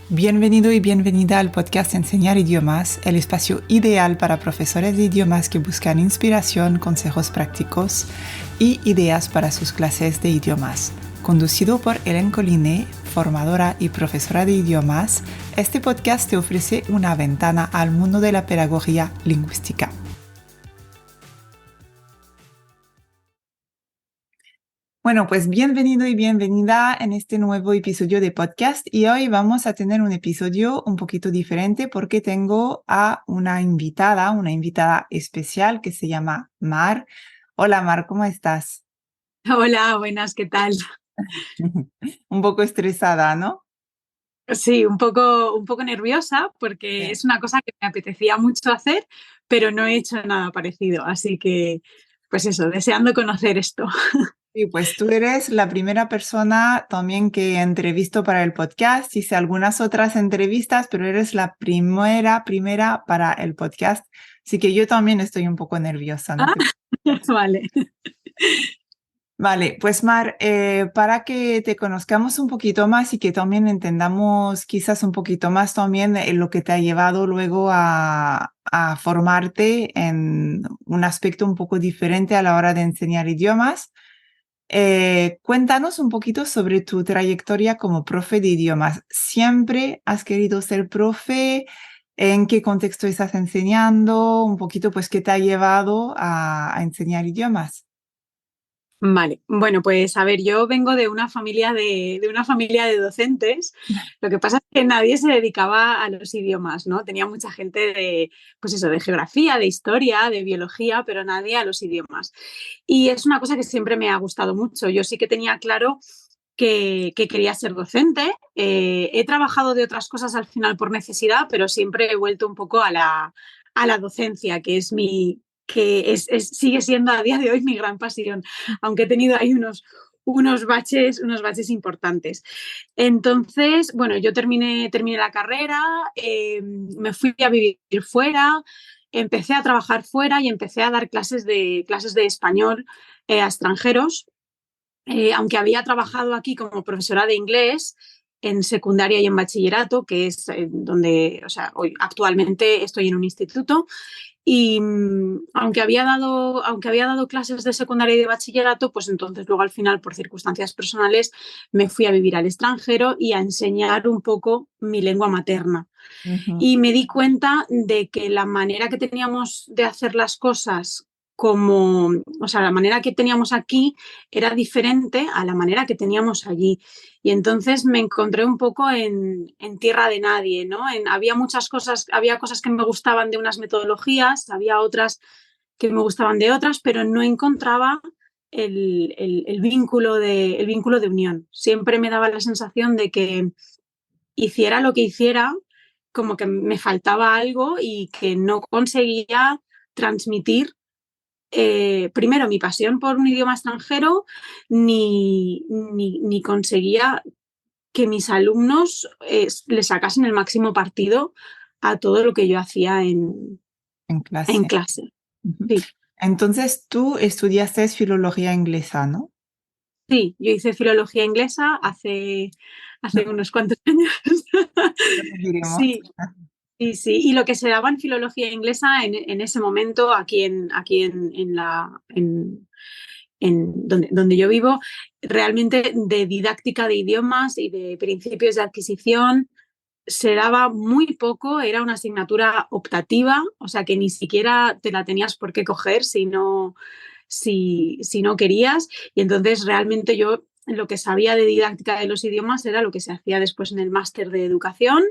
Bienvenido y bienvenida al podcast Enseñar Idiomas, el espacio ideal para profesores de idiomas que buscan inspiración, consejos prácticos y ideas para sus clases de idiomas. Conducido por Hélène Collinet, formadora y profesora de idiomas, este podcast te ofrece una ventana al mundo de la pedagogía lingüística. Bueno, pues bienvenido y bienvenida en este nuevo episodio de podcast y hoy vamos a tener un episodio un poquito diferente porque tengo a una invitada especial que se llama Mar. Hola Mar, ¿cómo estás? Hola, buenas, ¿qué tal? Un poco estresada, ¿no? Sí, un poco nerviosa porque Sí. es una cosa que me apetecía mucho hacer, pero no he hecho nada parecido. Así que, pues eso, deseando conocer esto. Sí, pues tú eres la primera persona también que entrevisto para el podcast. Hice algunas otras entrevistas, pero eres la primera para el podcast. Así que yo también estoy un poco nerviosa, ¿no? Ah, vale. Vale, pues Mar, para que te conozcamos un poquito más y que también entendamos quizás un poquito más también lo que te ha llevado luego a formarte en un aspecto un poco diferente a la hora de enseñar idiomas, cuéntanos un poquito sobre tu trayectoria como profe de idiomas. ¿Siempre has querido ser profe? ¿En qué contexto estás enseñando? Un poquito, pues, ¿qué te ha llevado a enseñar idiomas? Vale, bueno, pues a ver, yo vengo de una familia de una familia de docentes. Lo que pasa es que nadie se dedicaba a los idiomas, ¿no? Tenía mucha gente de, pues eso, de geografía, de historia, de biología, pero nadie a los idiomas. Y es una cosa que siempre me ha gustado mucho. Yo sí que tenía claro que quería ser docente. He trabajado de otras cosas al final por necesidad, pero siempre he vuelto un poco a la docencia, que es sigue siendo a día de hoy mi gran pasión, aunque he tenido ahí unos baches importantes. Entonces, bueno, yo terminé la carrera, me fui a vivir fuera, empecé a trabajar fuera y empecé a dar clases de español a extranjeros. Aunque había trabajado aquí como profesora de inglés en secundaria y en bachillerato, que es donde, o sea, hoy actualmente estoy en un instituto, y aunque había dado clases de secundaria y de bachillerato, pues entonces luego al final, por circunstancias personales, me fui a vivir al extranjero y a enseñar un poco mi lengua materna. Ujú. Y me di cuenta de que la manera que teníamos de hacer las cosas o sea, la manera que teníamos aquí era diferente a la manera que teníamos allí. Y entonces me encontré un poco en tierra de nadie, ¿no? Había cosas que me gustaban de unas metodologías, había otras que me gustaban de otras, pero no encontraba el vínculo de unión. Siempre me daba la sensación de que hiciera lo que hiciera, como que me faltaba algo y que no conseguía transmitir primero mi pasión por un idioma extranjero, ni conseguía que mis alumnos le sacasen el máximo partido a todo lo que yo hacía En en clase. clase. Ujú. Sí. Entonces tú estudiaste filología inglesa, ¿no? Sí, yo hice filología inglesa hace unos cuantos años. Bueno, diremos. Sí, sí, sí. Y lo que se daba en filología inglesa en ese momento, donde yo vivo, realmente de didáctica de idiomas y de principios de adquisición se daba muy poco, era una asignatura optativa, o sea que ni siquiera te la tenías por qué coger si no querías. Y entonces realmente yo lo que sabía de didáctica de los idiomas era lo que se hacía después en el máster de educación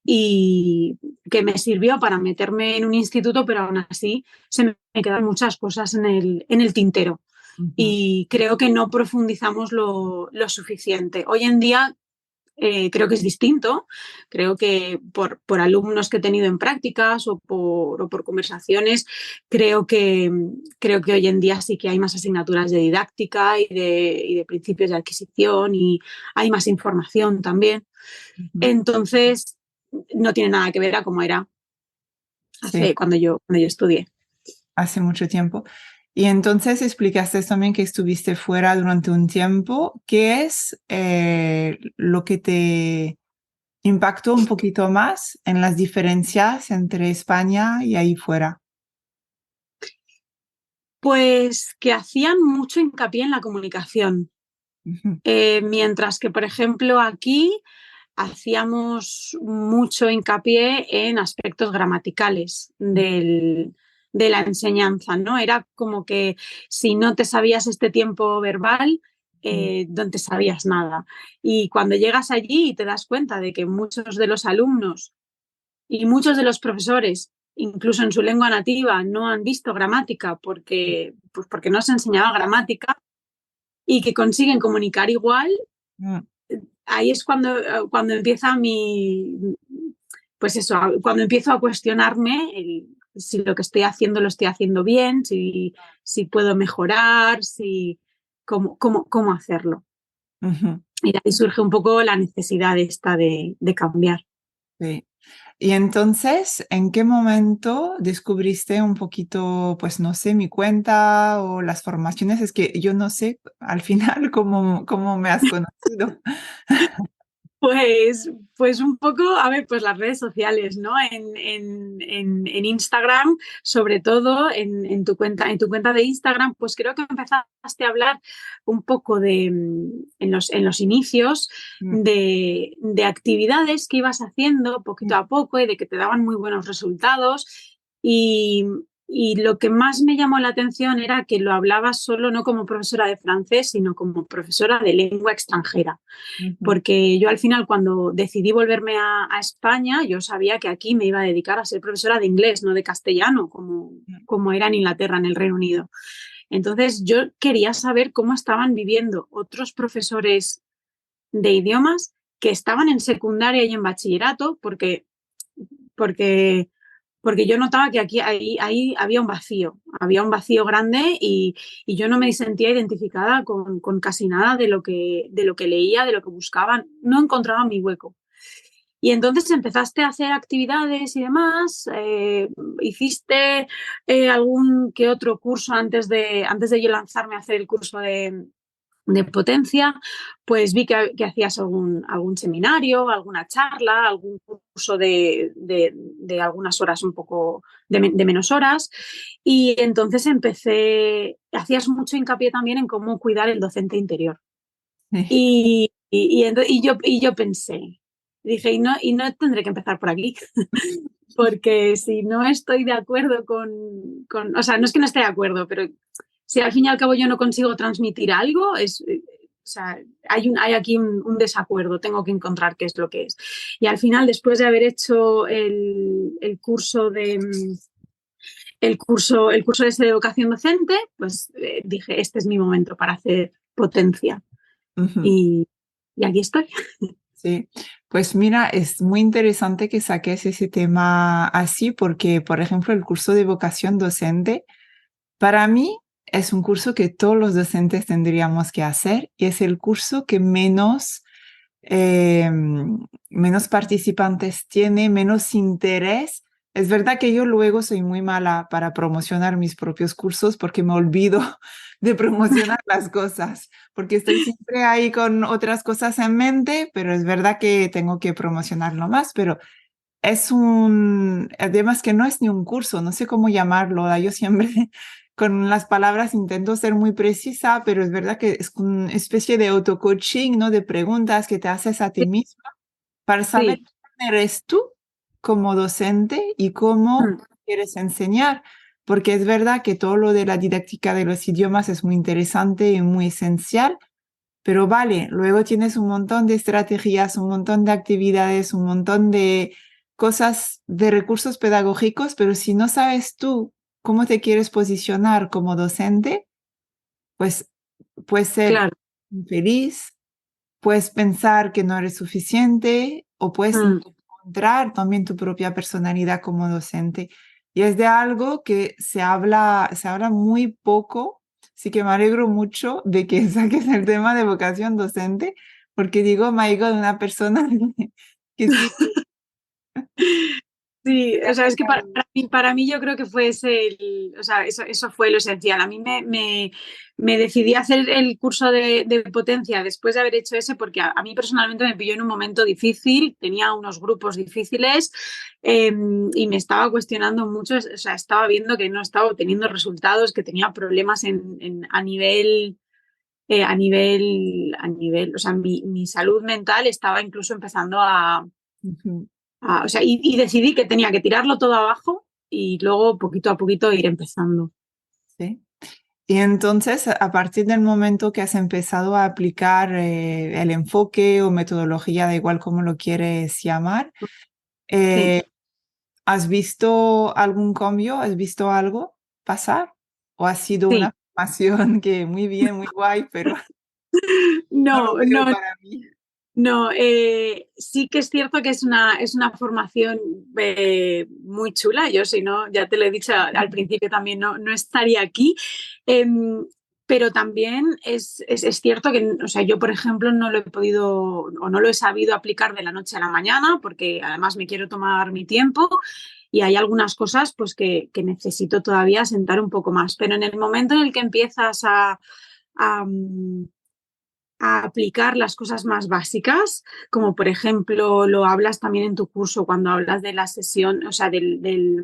y que me sirvió para meterme en un instituto, pero aún así se me quedan muchas cosas en el tintero Ujú. y creo que no profundizamos lo suficiente. Hoy en día creo que es distinto. Creo que por alumnos que he tenido en prácticas o por conversaciones, creo que hoy en día sí que hay más asignaturas de didáctica y de principios de adquisición y hay más información también. Ujú. Entonces, no tiene nada que ver a cómo era Sí, cuando yo estudié. hace mucho tiempo. Y entonces explicaste también que estuviste fuera durante un tiempo. ¿Qué es lo que te impactó un poquito más en las diferencias entre España y ahí fuera? Pues que hacían mucho hincapié en la comunicación. Ujú, Mientras que, por ejemplo, aquí hacíamos mucho hincapié en aspectos gramaticales de la enseñanza, ¿no? Era como que si no te sabías este tiempo verbal, ujú, no te sabías nada. Y cuando llegas allí y te das cuenta de que muchos de los alumnos y muchos de los profesores, incluso en su lengua nativa, no han visto gramática pues porque no se enseñaba gramática y que consiguen comunicar igual, mm, ahí es cuando empieza pues eso, cuando empiezo a cuestionarme si lo que estoy haciendo lo estoy haciendo bien, si puedo mejorar, cómo hacerlo. ujú. Y de ahí surge un poco la necesidad esta de cambiar. Sí. Y entonces, ¿en qué momento descubriste un poquito, pues no sé, mi cuenta o las formaciones? Es que yo no sé al final cómo me has conocido. Pues un poco, a ver, pues las redes sociales, ¿no? En Instagram, sobre todo en tu cuenta de Instagram, pues creo que empezaste a hablar un poco en los inicios Mm, de actividades que ibas haciendo mm, poquito a poco y de que te daban muy buenos resultados. Y, y lo que más me llamó la atención era que lo hablabas solo no como profesora de francés, sino como profesora de lengua extranjera, ujú, porque yo al final cuando decidí volverme a España, yo sabía que aquí me iba a dedicar a ser profesora de inglés, no de castellano, mm, como era en Inglaterra, en el Reino Unido. Entonces yo quería saber cómo estaban viviendo otros profesores de idiomas que estaban en secundaria y en bachillerato, porque, porque yo notaba que aquí ahí había un vacío grande y yo no me sentía identificada con casi nada de lo que leía, de lo que buscaba, no encontraba mi hueco. Y entonces empezaste a hacer actividades y demás, hiciste algún que otro curso antes de yo lanzarme a hacer el curso de potencia, pues vi que hacías algún seminario, alguna charla, algún curso de algunas horas un poco de menos horas. Y entonces hacías mucho hincapié también en cómo cuidar el docente interior. sí. Y yo pensé, dije, y no tendré que empezar por aquí, porque si no estoy de acuerdo o sea, no es que no esté de acuerdo, pero si al fin y al cabo yo no consigo transmitir algo, o sea, hay aquí un desacuerdo, tengo que encontrar qué es lo que es. Y al final, después de haber hecho el curso de educación docente, pues dije, este es mi momento para hacer potencia. Ujú. Y, y aquí estoy. Sí, pues mira, es muy interesante que saques ese tema así porque, por ejemplo, el curso de vocación docente, para mí es un curso que todos los docentes tendríamos que hacer y es el curso que menos participantes tiene, menos interés. Es verdad que yo luego soy muy mala para promocionar mis propios cursos porque me olvido de promocionar las cosas, porque estoy siempre ahí con otras cosas en mente, pero es verdad que tengo que promocionarlo más, pero además que no es ni un curso, no sé cómo llamarlo, ¿verdad? Yo siempre con las palabras intento ser muy precisa, pero es verdad que es una especie de auto-coaching, ¿no? De preguntas que te haces a ti mismo para saber Sí. quién eres tú como docente y cómo Mm. quieres enseñar. Porque es verdad que todo lo de la didáctica de los idiomas es muy interesante y muy esencial, pero vale, luego tienes un montón de estrategias, un montón de actividades, un montón de cosas, de recursos pedagógicos, pero si no sabes tú cómo te quieres posicionar como docente, pues puedes ser Claro. infeliz, puedes pensar que no eres suficiente o puedes Mm. encontrar también tu propia personalidad como docente. Y es de algo que se habla muy poco, así que me alegro mucho de que saques el tema de vocación docente, porque digo, my God, una persona que sí, Sí, o sea, es que para mí yo creo que fue ese o sea, eso fue lo esencial. A mí me decidí a hacer el curso de potencia después de haber hecho ese porque a mí personalmente me pilló en un momento difícil, tenía unos grupos difíciles y me estaba cuestionando mucho, o sea, estaba viendo que no estaba obteniendo resultados, que tenía problemas a nivel, o sea, mi salud mental estaba incluso empezando Ujú. o sea, y decidí que tenía que tirarlo todo abajo y luego poquito a poquito ir empezando. Sí. Y entonces, a partir del momento que has empezado a aplicar el enfoque o metodología, da igual cómo lo quieres llamar, Sí. eh, ¿has visto algún cambio? ¿Has visto algo pasar? ¿O ha sido Sí, una formación que muy bien, muy guay, pero no lo no, veo no, para mí? no. Sí que es cierto que es una formación muy chula. Yo, si no, ya te lo he dicho al principio también, no estaría aquí. Em, pero también es cierto que, o sea, yo, por ejemplo, no lo he podido o no lo he sabido aplicar de la noche a la mañana, porque además me quiero tomar mi tiempo y hay algunas cosas pues que necesito todavía sentar un poco más. Pero en el momento en el que empiezas a, a aplicar las cosas más básicas, como por ejemplo lo hablas también en tu curso cuando hablas de la sesión, o sea, de,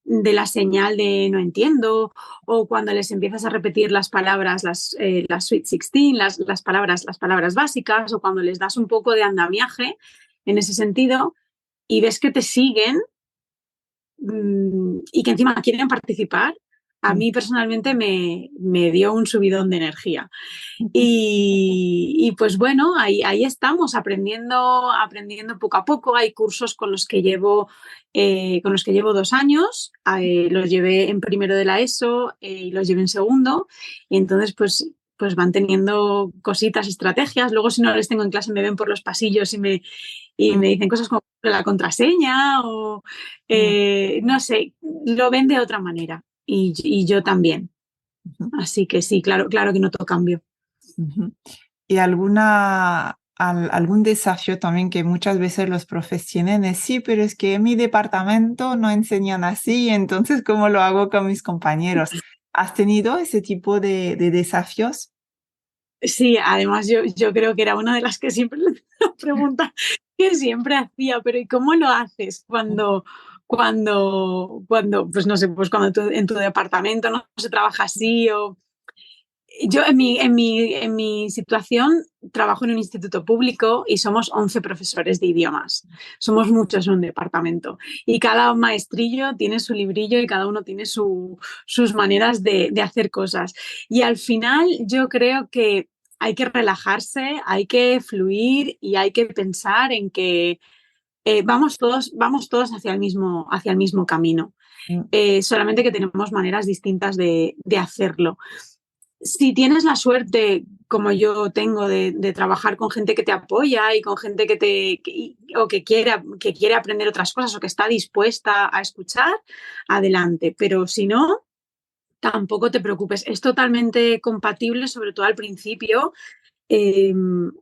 de la señal de no entiendo, o cuando les empiezas a repetir las palabras, las Sweet 16, las palabras básicas, o cuando les das un poco de andamiaje en ese sentido y ves que te siguen y que encima quieren participar, a Mm. mí personalmente me dio un subidón de energía. Y pues bueno, ahí estamos aprendiendo poco a poco. Hay cursos con los que llevo 2 años. Los llevé en primero de la ESO y los llevé en segundo. Y entonces pues van teniendo cositas, estrategias. Luego si no les tengo en clase me ven por los pasillos y me dicen cosas como la contraseña o Mm. no sé, lo ven de otra manera. Y yo también. Ujú. Así que sí, claro, claro que noto cambio. Ujú. ¿Y algún desafío también que muchas veces los profes tienen? Es sí, pero es que en mi departamento no enseñan así, entonces ¿cómo lo hago con mis compañeros? ¿Has tenido ese tipo de desafíos? Sí, además yo creo que era una de las que siempre la pregunta que siempre hacía, pero ¿y cómo lo haces pues no sé, pues cuando en tu departamento no se trabaja así o yo en mi situación trabajo en un instituto público y somos 11 profesores de idiomas. Somos muchos en un departamento y cada maestrillo tiene su librillo y cada uno tiene sus maneras de hacer cosas. Y al final yo creo que hay que relajarse, hay que fluir y hay que pensar en que vamos todos hacia el mismo camino. Mm. Solamente que tenemos maneras distintas de hacerlo. Si tienes la suerte, como yo tengo, de trabajar con gente que te apoya y con gente o que quiere aprender otras cosas o que está dispuesta a escuchar, adelante. Pero si no, tampoco te preocupes. Es totalmente compatible, sobre todo al principio, eh,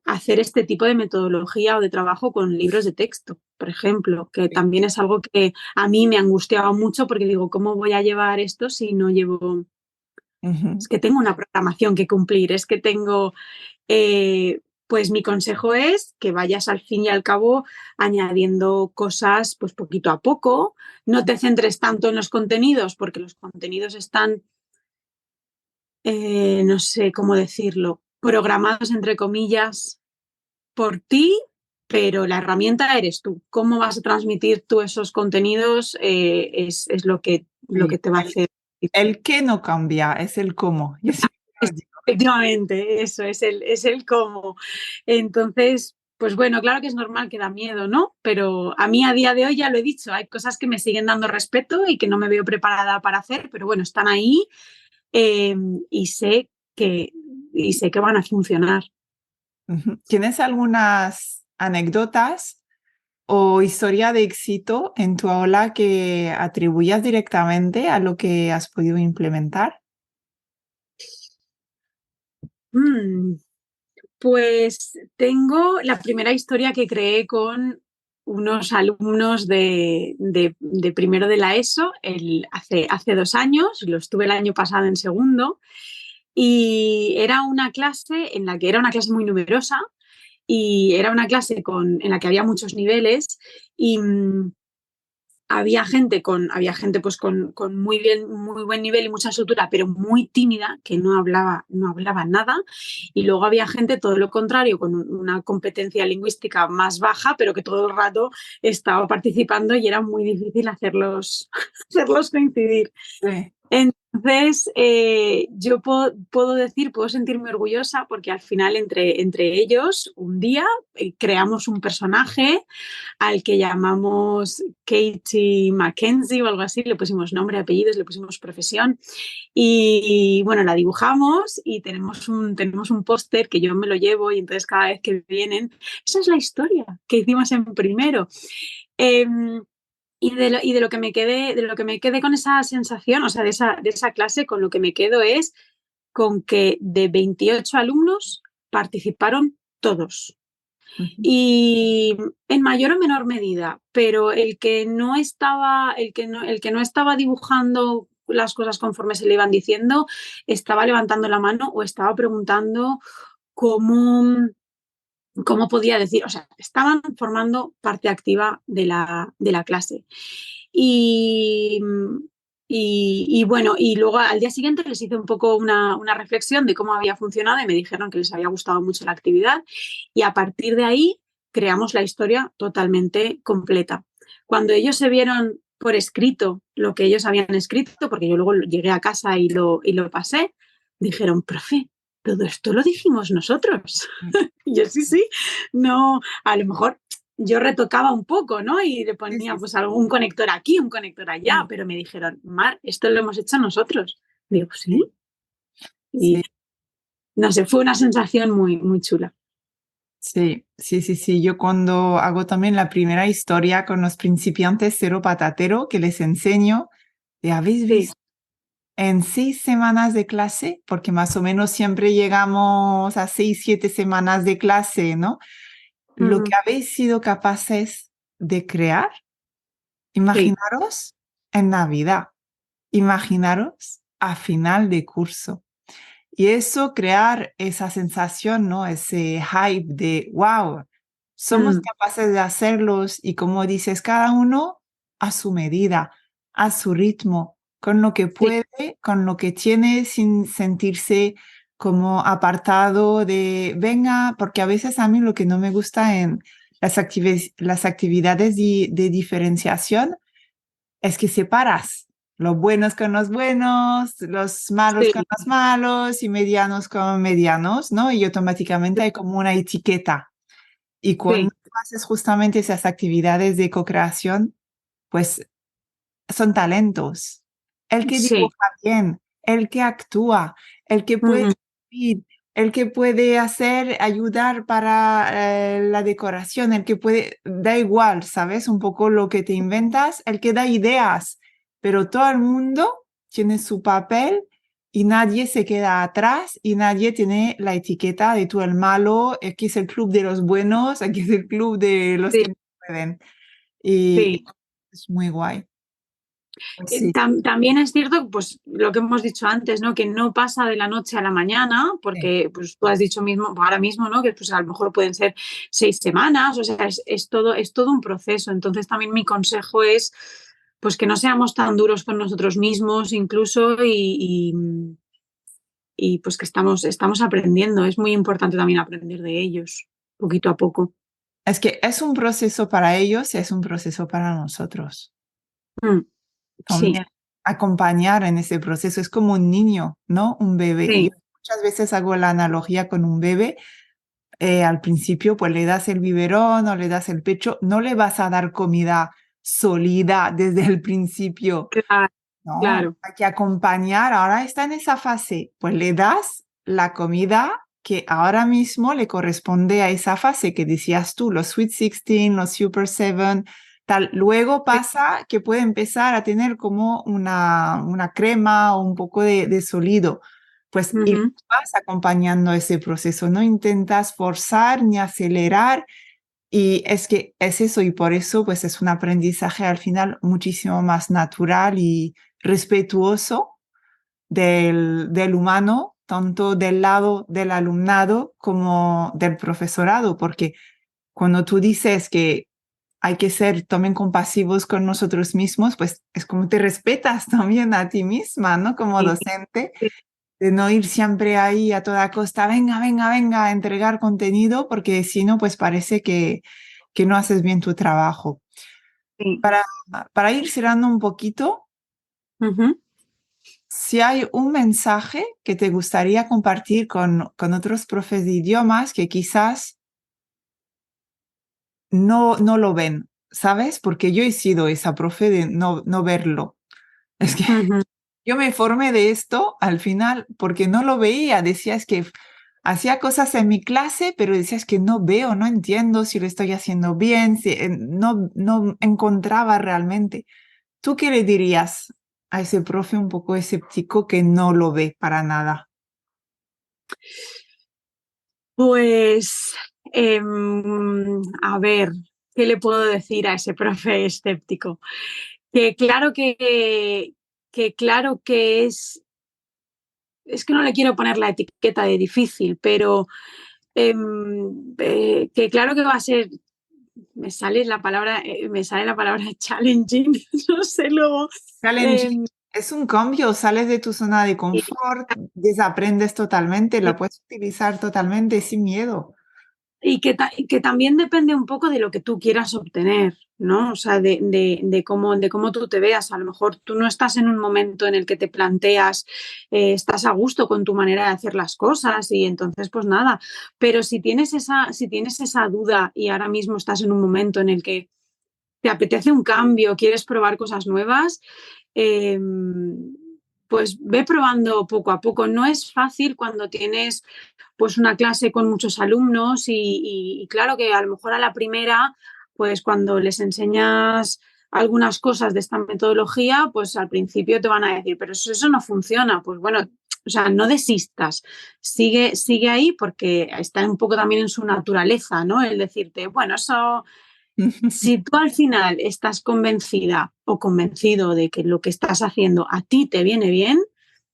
hacer este tipo de metodología o de trabajo con libros de texto, por ejemplo, que Sí. también es algo que a mí me angustiaba mucho porque digo, ¿cómo voy a llevar esto si no llevo? Ujú. Es que tengo una programación que cumplir, es que tengo, pues mi consejo es que vayas al fin y al cabo añadiendo cosas pues poquito a poco, no te centres tanto en los contenidos porque los contenidos están, no sé cómo decirlo, programados entre comillas por ti, pero la herramienta eres tú. ¿Cómo vas a transmitir tú esos contenidos? Es lo que Sí. te va a hacer. El qué no cambia, es el cómo. Yo siempre lo digo. Efectivamente, eso es el cómo. Entonces, pues bueno, claro que es normal que da miedo, ¿no? Pero a mí a día de hoy ya lo he dicho, hay cosas que me siguen dando respeto y que no me veo preparada para hacer, pero bueno, están ahí eh, y sé que, y sé que van a funcionar. Ujú. ¿Tienes algunas anécdotas o historia de éxito en tu aula que atribuyas directamente a lo que has podido implementar? Mm, Pues tengo la primera historia que creé con unos alumnos de primero de la ESO hace 2 años, los tuve el año pasado en segundo, y era una clase en la que era una clase muy numerosa y era una clase en la que había muchos niveles y había gente pues con muy buen nivel y mucha soltura, pero muy tímida, que no hablaba nada. Y luego había gente, todo lo contrario, con una competencia lingüística más baja, pero que todo el rato estaba participando y era muy difícil hacerlos coincidir. Sí. Entonces, yo puedo sentirme orgullosa porque al final entre ellos un día creamos un personaje al que llamamos Katie Mackenzie o algo así, le pusimos nombre, apellidos, le pusimos profesión y bueno, la dibujamos y tenemos un póster que yo me lo llevo y entonces cada vez que vienen, esa es la historia que hicimos en primero. Eh, y de lo que me quedé con esa sensación, o sea, de esa clase, con lo que me quedo es con que de 28 alumnos participaron todos. Ujú. Y en mayor o menor medida, pero el que no estaba dibujando las cosas conforme se le iban diciendo, estaba levantando la mano o estaba preguntando cómo, cómo podía decir, o sea, estaban formando parte activa de la clase. Y, y bueno, y luego al día siguiente les hice un poco una reflexión de cómo había funcionado y me dijeron que les había gustado mucho la actividad y a partir de ahí creamos la historia totalmente completa. Cuando ellos se vieron por escrito lo que ellos habían escrito, porque yo luego llegué a casa y lo pasé, dijeron, profe, todo esto lo dijimos nosotros. Y yo sí, sí, no, a lo mejor yo retocaba un poco, ¿no? Y le Sí, ponía sí, pues algún conector aquí, un conector allá, sí, pero me dijeron, Mar, esto lo hemos hecho nosotros. Digo, sí. sí, Y sí, no sé, fue una sensación muy, muy chula. sí, sí, sí, sí. Yo cuando hago también la primera historia con los principiantes cero patatero que les enseño, ¿le habéis Sí. visto? En 6 semanas de clase, porque más o menos siempre llegamos a 6, 7 semanas de clase, ¿no? Lo que Ujú. habéis sido capaces de crear, Sí, imaginaros en Navidad, imaginaros a final de curso. Y eso, crear esa sensación, ¿no? Ese hype de, wow, somos mm, capaces de hacerlos y como dices, cada uno a su medida, a su ritmo, con lo que sí, puede, con lo que tiene, sin sentirse como apartado de, venga, porque a veces a mí lo que no me gusta en las actividades de diferenciación es que separas los buenos con los buenos, los malos con sí, los malos y medianos con medianos, ¿no? Y automáticamente hay como una etiqueta. Y cuando sí, haces justamente esas actividades de co-creación, pues son talentos. El que sí. dibuja bien, el que actúa, el que puede Ujú. escribir, el que puede ayudar para la decoración, el que puede, da igual, ¿sabes? Un poco lo que te inventas, el que da ideas, pero todo el mundo tiene su papel y nadie se queda atrás y nadie tiene la etiqueta de tú el malo, aquí es el club de los buenos, aquí es el club de los Sí, que no pueden. Y sí. es muy guay. Pues sí. También es cierto, pues lo que hemos dicho antes, ¿no? Que no pasa de la noche a la mañana, Sí. porque pues tú has dicho mismo, ahora mismo, ¿no? Que pues a lo mejor pueden ser 6 semanas, o sea, es todo un proceso. Entonces también mi consejo es pues que no seamos tan duros con nosotros mismos incluso y, pues que estamos aprendiendo. Es muy importante también aprender de ellos, poquito a poco. Es que es un proceso para ellos y es un proceso para nosotros. Mm, sí, También acompañar en ese proceso es como un niño, ¿no? Un bebé. Yo sí, muchas veces hago la analogía con un bebé. Al principio, pues le das el biberón o le das el pecho, no le vas a dar comida sólida desde el principio. claro, No, claro. hay que acompañar. Ahora está en esa fase, pues le das la comida que ahora mismo le corresponde a esa fase que decías tú, los Sweet 16, los Super 7, tal. Luego pasa que puede empezar a tener como una crema o un poco de sólido. Pues y vas acompañando ese proceso, no intentas forzar ni acelerar, Y es que es eso, y por eso pues es un aprendizaje al final muchísimo más natural y respetuoso del humano, tanto del lado del alumnado como del profesorado, porque cuando tú dices que hay que ser también compasivos con nosotros mismos, pues es como te respetas también a ti misma, ¿no? Como Sí, docente, sí, de no ir siempre ahí a toda costa, venga, venga, venga, a entregar contenido, porque si no, pues parece que no haces bien tu trabajo. sí. Para, para ir cerrando un poquito, Ujú, si hay un mensaje que te gustaría compartir con otros profes de idiomas que quizás no lo ven, ¿sabes? Porque yo he sido esa profe de no verlo. Es que ujú. yo me formé de esto al final porque no lo veía. Decías que hacía cosas en mi clase, pero decías que no veo, no entiendo si lo estoy haciendo bien, si, no encontraba realmente. ¿Tú qué le dirías a ese profe un poco escéptico que no lo ve para nada? Pues, a ver, ¿qué le puedo decir a ese profe escéptico? Que claro que claro que es que no le quiero poner la etiqueta de difícil, pero que claro que va a ser, me sale la palabra challenging, no sé luego. Challenging em, es un cambio, sales de tu zona de confort, desaprendes totalmente, la puedes utilizar totalmente sin miedo. y que también depende un poco de lo que tú quieras obtener, ¿no? O sea, de cómo tú te veas. A lo mejor tú no estás en un momento en el que te planteas, estás a gusto con tu manera de hacer las cosas y entonces pues nada. Pero si tienes esa duda y ahora mismo estás en un momento en el que te apetece un cambio, quieres probar cosas nuevas, eh, pues ve probando poco a poco. No es fácil cuando tienes pues una clase con muchos alumnos y claro que a lo mejor a la primera, pues cuando les enseñas algunas cosas de esta metodología, pues al principio te van a decir, pero eso no funciona. Pues bueno, o sea, no desistas, sigue ahí porque está un poco también en su naturaleza, ¿no? El decirte, bueno, eso si tú al final estás convencida o convencido de que lo que estás haciendo a ti te viene bien,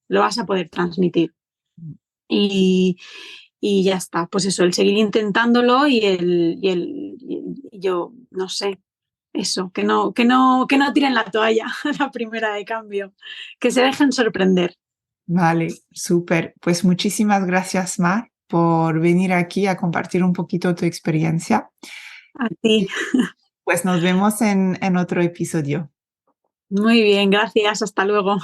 lo vas a poder transmitir. Y, y ya está. Pues eso, el seguir intentándolo y yo, no sé, eso, que no tiren la toalla a la primera de cambio, que se dejen sorprender. Vale, súper. Pues muchísimas gracias, Mar, por venir aquí a compartir un poquito tu experiencia. A ti. Y pues nos vemos en otro episodio. Muy bien, gracias. Hasta luego.